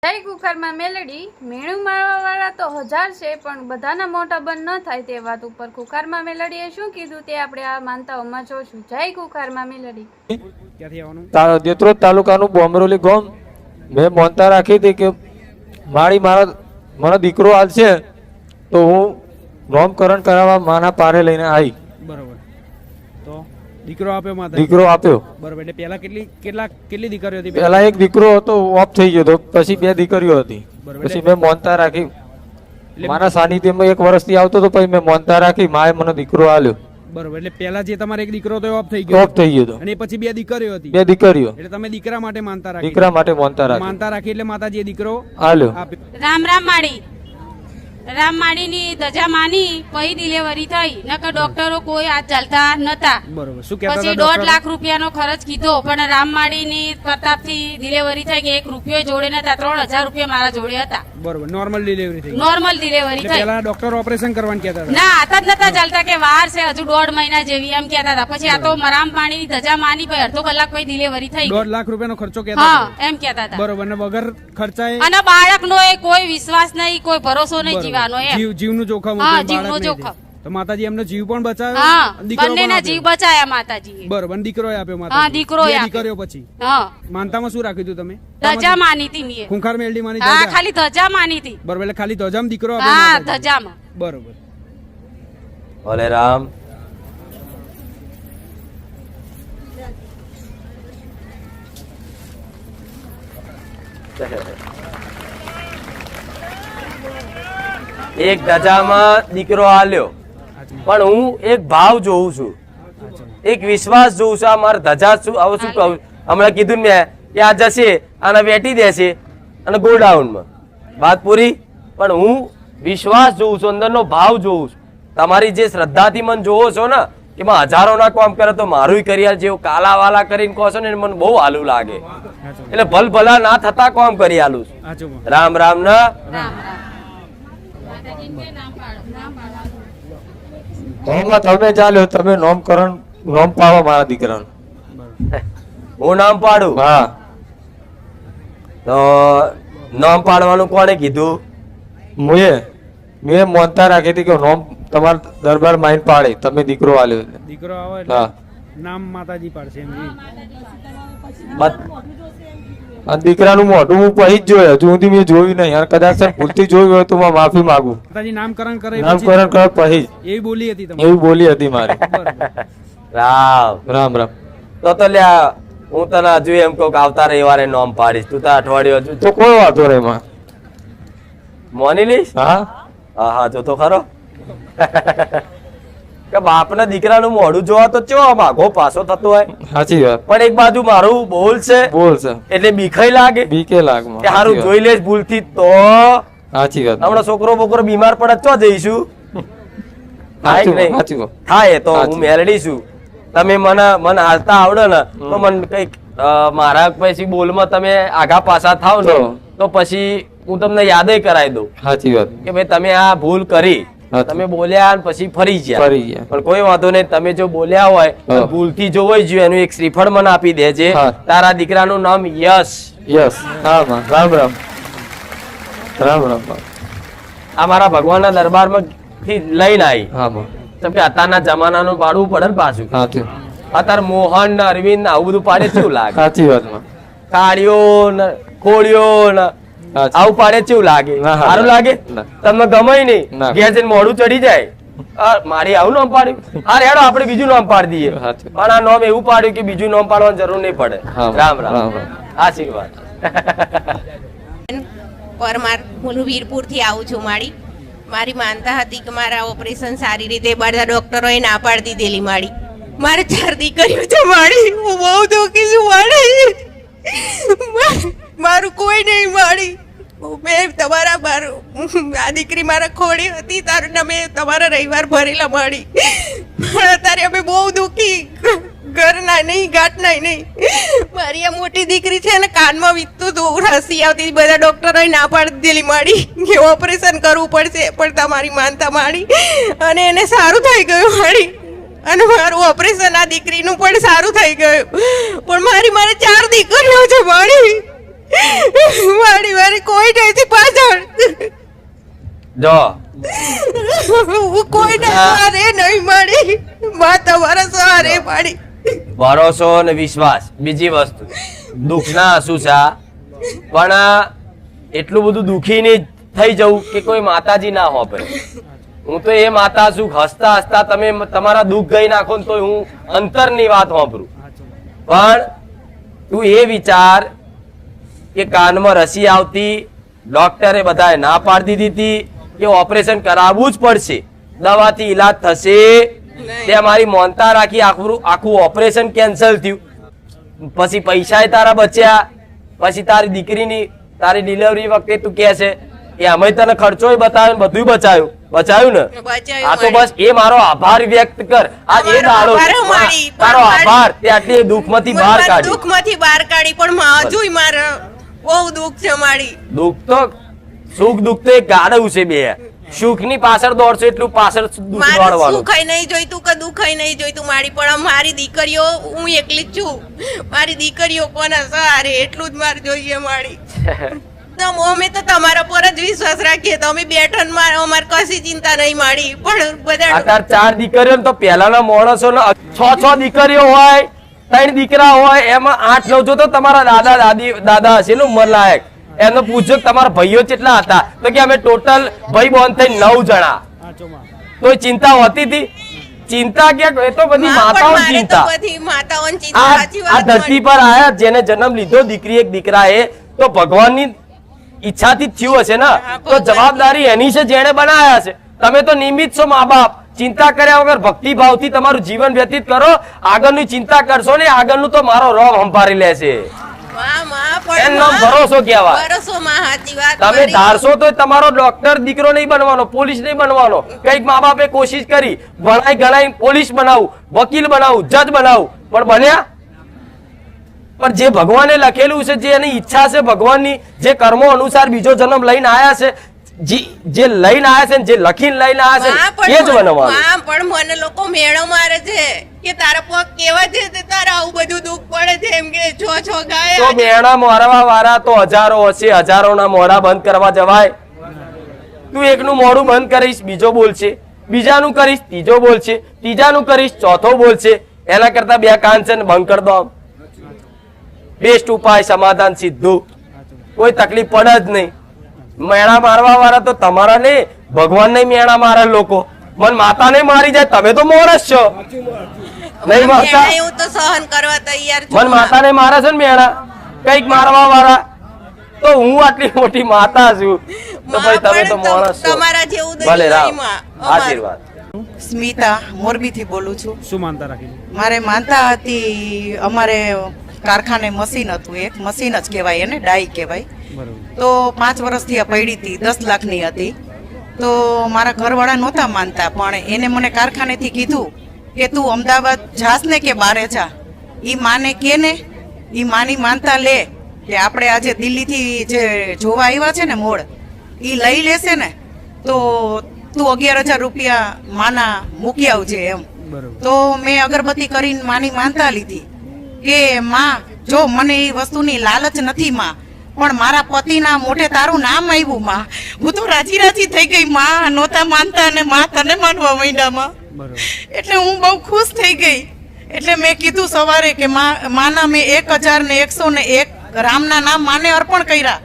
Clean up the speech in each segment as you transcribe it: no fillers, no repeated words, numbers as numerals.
જય કુકરમાં મેલડી મેણું મારવાવાળા તો હજાર છે પણ બધાના મોઢા બંધ ન થાય તે વાત ઉપર કુકરમાં મેલડીએ શું કીધું તે આપણે આ માનતાઓમાં જોશું. જય કુકરમાં મેલડી. દેત્રોદ તાલુકાનું બોમરોલી ગામ મેં મોનતા રાખી હતી કે મારો દીકરો હાલ છે તો હું નામકરણ કરાવવા માના પારે લઈને આવી. બરોબર. તો દીકરો આપ્યો માતા? દીકરો આપ્યો. બરોબર. એટલે પહેલા કેટલી દીકરીઓ હતી? પહેલા એક દીકરો હતો, ઓફ થઈ ગયો હતો, પછી બે દીકરીઓ હતી. પછી મેં મોનતા રાખી, મારા સાનિધ્યમાં 1 વર્ષથી આવતો હતો, પછી મેં મોનતા રાખી, માએ મને દીકરો આલ્યો. બરોબર. એટલે પહેલા જે તમારે એક દીકરો હતો ઓફ થઈ ગયો? ઓફ થઈ ગયો હતો. અને પછી 2 દીકરીઓ હતી? 2 દીકરીઓ. એટલે તમે દીકરા માટે માનતા રાખી? દીકરા માટે મોનતા રાખી. માનતા રાખી એટલે માતાજીએ દીકરો આલ્યો. રામ રામ માડી ની ધજા માની પછી ડિલિવરી થઈ. નકર ડોક્ટરો કોઈ હાથ ચાલતા નતા. બરોબર. શું કહેતા પછી 1.5 લાખ રૂપિયાનો ખર્ચ કીધો પણ રામમાડી ની પ્રતાપથી ડિલિવરી થઈ કે 1 રૂપિયો જોડે નતા. 3000 રૂપિયા મારા જોડે હતા. બરોબર. નોર્મલ ડિલિવરી થઈ? નોર્મલ ડિલિવરી થઈ. પહેલા ડોક્ટર ઓપરેશન કરવાનું કહેતા હતા? ના, હાથ જ નતા ચાલતા કે વાર છે હજુ 1.5 મહિના જેવી એમ કહેતા હતા. પછી આ તો રામમાડી ની ધજા માની પછી અડધો કલાક પછી ડિલિવરી થઈ. 1.5 લાખ રૂપિયાનો ખર્ચો કહેતા હા એમ કહેતા હતા. બરોબર. અને વગર ખર્ચાએ અને બાળકનો કોઈ વિશ્વાસ નહીં, કોઈ ભરોસો નહીં જીવાનો એમ. જીવનું જોખમ હા, હતું, જીવનું બાળકને જોખમ. તો માતાજી એમનો જીવ પણ બચાવ્યો. હા, દીકરો પણ બંનેના આપ્યો. જીવ બચાયા માતાજીએ. બરોબર. અને દીકરો આપ્યો હા, માતાજી? દીકરો બે આપ્યો. દીકરીઓ પછી હા, માનતામાં શું રાખ્યું હતું તમે? ધજા માની હતી મેં. ખૂંખાર મેલડી માની હા, ધજા? ખાલી ધજા માની હતી. બરોબર. એટલે ખાલી ધજામાં દીકરો આપ્યો હા, માતાજીએ. ધજામાં. બરોબર. ભલે રામ. એક ધજામાં દીકરો આલ્યો, પણ હું એક ભાવ જોઉં છું, એક વિશ્વાસ જોઉં છું. આ મારા ધજા શું હવે શું કહું, હમણાં કીધું મેં કે આ જશે અને વેટી દેશે અને ગોડાઉનમાં વાત પૂરી. પણ હું વિશ્વાસ જોઉં છું, અંદરનો ભાવ જોઉં છું. તમારી જે શ્રદ્ધાથી મને જોવો છો ને કે માં હજારોના કામ કરે તો મારું કરી જેવું કાલાવાલા કરીને કહો છો ને મને બહુ હાલું લાગે. એટલે ભલ ભલા ના થતા કામ કરી હાલું છું. રામ રામ ના. રામ રામ. તમે ચાલ્યો, તમે નામકરણ નામ પાડો મારા દીકરાનું. હું નામ પાડું? હા. તો નામ પાડવાનું કોણે કીધું? મેં મોનતા રાખી હતી કે નામ તમારા દરબાર માઈન પાડે, તમે દીકરો આલ્યો. દીકરો આવે હા. એટલે નામ માતાજી પાડશે એમ? અને દીકરાનું મોઢું હું પછી જ જોયું, હજુ સુધી મેં જોયું નહીં. અને કદાચ ભૂલથી જોયું હોય તો હું માફી માંગુ. માતાજી નામકરણ કરે નામકરણ કરે પછી એવી બોલી હતી તમે? એવી બોલી હતી મારી. રામ રામ રામ. તો લ્યા હું તને હજુ એમ કહું કે આવતા રવિવારે નામ પાડીશ. તું તો અઠવાડિયું હજુ તો કોઈ વાંધો નહીં એમાં. મોની લઈશ? હા હા જો તો ખરો કે બાપના દીકરાનું મોઢું જોવા તો ચેવો માગો પાછો થતો હોય. સાચી વાત. પણ એક બાજુ મારું બોલ છે એટલે બીખાઈ લાગે બીકે લાગે કે હારું જોઈ લેશ ભૂલથી તો. સાચી વાત. હમણાં છોકરો બોકરો બીમાર પડે ચો જઈશું? થાય કે નહીં? થાય તો હું મેલડી છું. તમે મને હાલતા આવડે ને તો મને કઈક મારા પછી બોલમાં તમે આગા પાછા થાવ ને તો પછી હું તમને યાદ કરાવી દઉં. સાચી વાત કે ભાઈ તમે આ ભૂલ કરી, તમે બોલ્યા પછી ફરી ગયા. પણ કોઈ વાંધો નહીં, તમે જો બોલ્યા હોય ભૂલથી જો હોય એનું એક શ્રીફળ મને આપી દેજે. તારા દીકરાનું નામ યશ. યસ. હા રામ રામ. રામ રામ. આ મારા ભગવાનના દરબારમાં થી લઈને આવી. હા કેમ કે અત્યારના જમાનાનું પાડવું પડે ને પાછું. અત્યારે મોહન ને અરવિંદ આવું બધું પાડે કેવું લાગે? સાચી વાત. કાળીઓ ને કોળીઓ ને આવું પાડે કેવું લાગે? સારું લાગે? તમને ગમે નહીં? ઘેર જઈને મોડું ચડી જાય મારી આવું નામ પાડ્યું. હા હેડો આપણે બીજું નામ પાડી દઈએ. પણ આ નામ એવું પાડ્યું કે બીજું નામ પાડવાની જરૂર નહીં પડે. રામ રામ. આશીર્વાદ. પરમાર, હું વીરપુર થી આવું છું. મારી માનતા હતી કે મારા ઓપરેશન સારી રીતે બધા ડોક્ટરોએ ના પાડી દીધેલી. મારે 4 દીકરીઓ છે. હું બહુ દુઃખી છું. મારું કોઈ નહીં. મેં તમારા આ દીકરી મારા ખોડી હતી તારું તમે તમારા રવિવાર ભરેલા. પણ અત્યારે અમે બહુ દુઃખી, ઘરના નહીં ગાંઠના નહીં. મારી આ મોટી દીકરી છે ને કાનમાં વીતતું હતું, હસી આવતી, બધા ડોક્ટરોએ ના પાડી દીધેલી કે ઓપરેશન કરવું પડશે. પણ તમારી માનતા અને એને સારું થઈ ગયું. અને મારું ઓપરેશન આ દીકરીનું પણ સારું થઈ ગયું. પણ મારે 4 દીકરીઓ છે. મારી કોઈ નથી પાછળ. જો હું કોઈને સહારે નહીં માડી. માં તમારા સહારે માડી. ભરોસો અને વિશ્વાસ બીજી વસ્તુ. દુઃખના આંસુ છે આ. પણ એટલું બધું દુઃખી નહીં થઈ જવું કે કોઈ માતાજી ના હોપે. હું તો એ માતા છું, હસતા હસતા તમે તમારા દુઃખ ગઈ નાખો ને તો હું અંતરની વાત હોંભરું. પણ તું એ વિચાર કે કાનમાં રસી આવતી, ડોક્ટરે બધાએ ના પાડી દીધી હતી કે ઓપરેશન કરાવવું જ પડશે, દવાથી ઈલાજ થશે. તે મારી મોનતા રાખી, આખું ઓપરેશન કેન્સલ થયું. પછી પૈસા તારા બચ્યા. પછી તારી દીકરીની તારી ડિલિવરી વખતે તું કહે છે કે અમે તને ખર્ચો બતાવ્યો, બધું બચાવ્યું ને. આ તો બસ એ મારો આભાર વ્યક્ત કર. આ એ દાડો તારો આભાર, તે આટલી દુઃખમાંથી બહાર કાઢી. દુઃખમાંથી બહાર કાઢી. પણ હજુય મારે બહુ દુઃખ છે મારી. દુઃખ તો સુખ દુઃખ તો એક ગાડું છે બે. સુખ ની પાછળ દોડશો એટલું પાછળ દુઃખ મારે દોડવાનું. સુખાઈ નહીં જોઈતું કે દુખાઈ નહીં જોઈતું મારી. પણ મારી દીકરીઓ હું એકલી જ છું. મારી દીકરીઓ કોના સહારે એટલું જ મારે જોઈએ મારી. અમે તો તમારા પર જ વિશ્વાસ રાખીએ તો અમે બેઠન માં અમારે કશી ચિંતા નહીં માડી. પણ બધા અત્યારે 4 દીકરીઓ તો પહેલાના માણસો 6 દીકરીઓ હોય, 3 દીકરા હોય, એમાં 8 9 જો તો તમારા દાદા હશે ને ઉંમર લાયક. એનો પૂછો તમારા ભાઈઓ કેટલા હતા તો કે અમે ટોટલ ભાઈ બોન થઈ 9 જણા. તો ચિંતા હોતી હતી? ચિંતા ક્યાં, એ તો બધી માતાઓની ચિંતા. આ ધરતી પર આયા જેને જન્મ લીધો દીકરી એક દીકરા એ તો ભગવાનની ઈચ્છાથી જ થયું હશે ને. તો જવાબદારી એની છે જેને બનાયા છે. તમે તો નિમિત્ત છો મા બાપ. ચિંતા કર્યા વગર ભક્તિ ભાવથી તમારું જીવન વ્યતીત કરો. આગળની ચિંતા કરશો ને આગળનું તો મારો રોગ સંભાળી લેશે. એનો ભરોસો કહેવાય. તમે ધારશો તો તમારો ડોક્ટર દીકરો નહીં બનવાનો, પોલીસ નહીં બનવાનો. કઈક મા બાપે કોશિશ કરી ભણાઈ ગણાઈ પોલીસ બનાવું, વકીલ બનાવું, જજ બનાવું, પણ બન્યા? પણ જે ભગવાને લખેલું છે, જે એની ઈચ્છા છે ભગવાનની, જે કર્મો અનુસાર બીજો જન્મ લઈને આયા છે, જે લઈને આયા છે, જે લખીને લઈને આયા છે, એ જ બનવાનું. પણ મને લોકો મેળો મારે છે કે તારા પગ કેવા છે તે તારા આવું બધું દુઃખ પડે છે એમ કે છો ગાય. તો મેણા મારવા વાળા તો હજારો હશે, હજારોના મોઢા બંધ કરવા જવાય? તું એકનું મોઢું બંધ કરીશ બીજો બોલશે, બીજાનું કરીશ ત્રીજો બોલશે, ત્રીજાનું કરીશ ચોથો બોલશે. એના કરતા 2 કાન છે ને બંધ કરી દો. બેસ્ટ ઉપાય, સમાધાન સીધું. કોઈ તકલીફ પડે જ નહીં. મેણા મારવા વાળા તો તમારા ને ભગવાન ને મેણા મારે લોકો. મન માતા ને મારી જાય, તમે તો મોરસ છો નહીં મારતા. હું તો સહન કરવા તૈયાર છું. મન માતા ને મારે છે ને મેણા કઈક મારવા વાળા. તો હું આટલી મોટી માતા છું તો ભાઈ તમે તો મોરસ છો. તમારા જેવું ભલે રામ આશીર્વાદ. સ્મિતા મોરબી થી બોલું છું. શું માનતા રાખી? મારે માનતા હતી, અમારે કારખાને મશીન હતું, એક મશીન જ કહેવાય એને, ડાઈ કહેવાય. તો 5 વર્ષથી આ પડી હતી, 10 લાખની હતી. તો મારા ઘરવાળા નહોતા માનતા, પણ એને મને કારખાનેથી કીધું કે તું અમદાવાદ જાસ ને કે બારે જા. ઈ માને કે ને ઈ માની માનતા લે કે આપણે આજે દિલ્હીથી જે જોવા આવ્યા છે ને મોડ, ઈ લઈ લેશે ને તો તું 11,000 રૂપિયા માના મૂકી આવજે એમ. તો મેં અગરબત્તી કરીને માની માનતા લીધી કે માં જો મને એ વસ્તુની લાલચ નથી માં, પણ મારા પતિના મોઢે તારું નામ આવ્યું માં, હું તો રાજી રાજી થઈ ગઈ માં. નહોતા માનતા અને માં તને માનવા માંડ્યા માં. એટલે હું બહુ ખુશ થઈ ગઈ. એટલે મેં કીધું સવારે કે માના મેં 1,101 રામના નામ માને અર્પણ કર્યા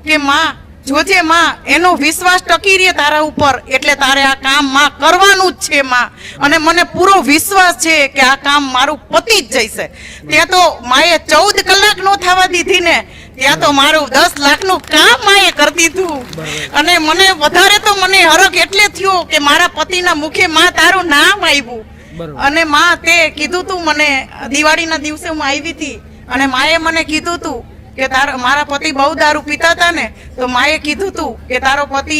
કે માં જોજે માં, એનો વિશ્વાસ ટકી રહે તારા ઉપર, એટલે તારે આ કામ માં કરવાનું જ છે માં. અને મને પૂરો વિશ્વાસ છે કે આ કામ મારું પતિ જ જઈશે. ત્યાં તો માએ 14 કલાક નો થવા દીધી ને, ત્યાં તો મારું 10 લાખનું કામ માએ કરી દીધું. અને મને વધારે તો મને હરખ એટલે થયો કે મારા પતિના મુખે માં તારું નામ આવ્યું. અને માં તે કીધું તું મને, દિવાળીના દિવસે હું આવી હતી અને માએ મને કીધું તું કે મારા પતિ બહુ દારૂ પીતા હતા ને, તો માએ કીધું તું કે તારો પતિ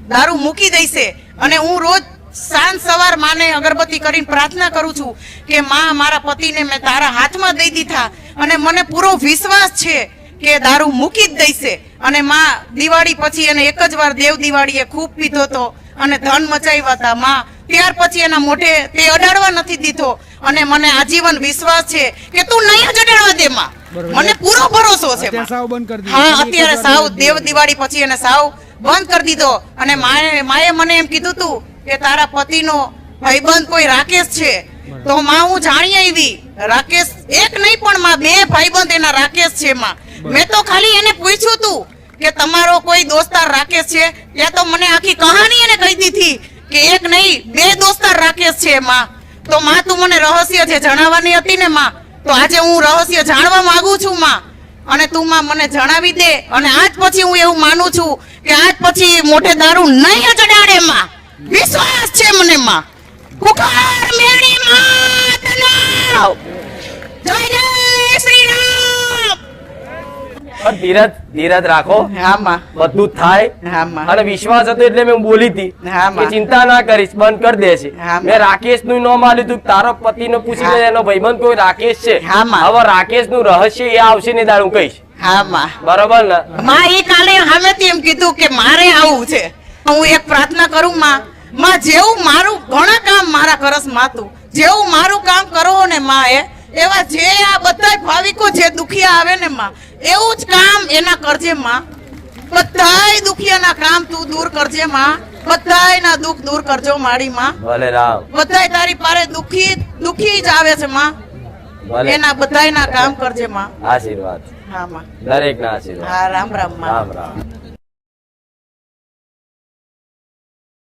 દારૂ મૂકી દેશે. અને હું રોજ સાંજ સવાર માને અગરબત્તી કરીને પ્રાર્થના કરું છું કે માં મારા પતિને મેં તારા હાથમાં દઈ દીધા અને મને પૂરો વિશ્વાસ છે કે દારૂ મૂકી જ દેશે. અને માં દિવાળી પછી એને એક જ વાર દેવ દિવાળીએ ખૂબ પીધો હતો અને ધન મચાવ્યા હતા માં. ત્યાર પછી એના મોઢે તે અડાડવા નથી દીધો. અને મને આજીવન વિશ્વાસ છે કે તું નહીં જ અડાડવા દે માં, બરોબર. મને પૂરો ભરોસો છે અત્યારે માં. સાવ બંધ કરી દીધું. હા ખાલી એક જ અત્યારે વાર સાવ બંધ દેવ કરી દિવાળી પછી એને સાવ બંધ કરી દીધો અને માએ મને એમ કીધું તું કે તારા પતિનો ભાઈબંધ કોઈ રાકેશ છે તો માં હું જાણી આવી રાકેશ એક નહીં પણ માં બે ભાઈબંધ એના રાકેશ છે માં. મેં તો ખાલી એને પૂછ્યું તું કે તમારો કોઈ દોસ્તાર રાકેશ છે ત્યાં તો મને આખી કહાની એને કહી દીધી કે એક નહીં બે દોસ્તાર રાકેશ છે માં. તો માં તું મને રહસ્ય જે જણાવવાની હતી ને માં તો આજે હું રહસ્ય જાણવા માંગુ છું માં અને તું માં મને જણાવી દે અને આજ પછી હું એવું માનું છું કે આજ પછી મોઢે દારૂ નહીં ચડાડે માં. વિશ્વાસ છે મને માં. કુકાર મેળી માતનો જય જય શ્રી રામ. પણ ધીરજ રાખો, હા માં. બધું જ થાય. હા માં. અને વિશ્વાસ હતો એટલે મેં બોલી હતી હા, કે માં. ચિંતા ના કરીશ, બંધ કરી દેશે. હા, માં. મેં રાકેશ નું નામ આલ્યું હતું, તારો પતિને પૂછીને હા. એનો ભાઈબંધ કોઈ રાકેશ છે. હા, માં. હવે રાકેશ નું રહસ્ય એ આવશે ને દાડું કહીશ. હા માં. બરોબર ને? માં એ કાલે સામેથી એમ કીધું કે મારે આવું છે. હું એક પ્રાર્થના કરું માં જેવું મારું ઘણા કામ મારા કરસ માતું જેવું મારું કામ કરો ને માં એવા જે આ બધા ભાવિકો જે દુખિયા આવે ને માં એવું જ કામ એના કરજે માં. બધાય દુખિયાના કામ તું દૂર કરજે માં. બધાયના દુઃખ દૂર કરજો મારી માં. ભલે રામ, બધાય તારી પાસે દુખી જ આવે છે માં. ભલે. એના બધાયના કામ કરજે માં. આશીર્વાદ હા માં. દરેક ના આશીર્વાદ. હા રામ રામ માં. રામ રામ.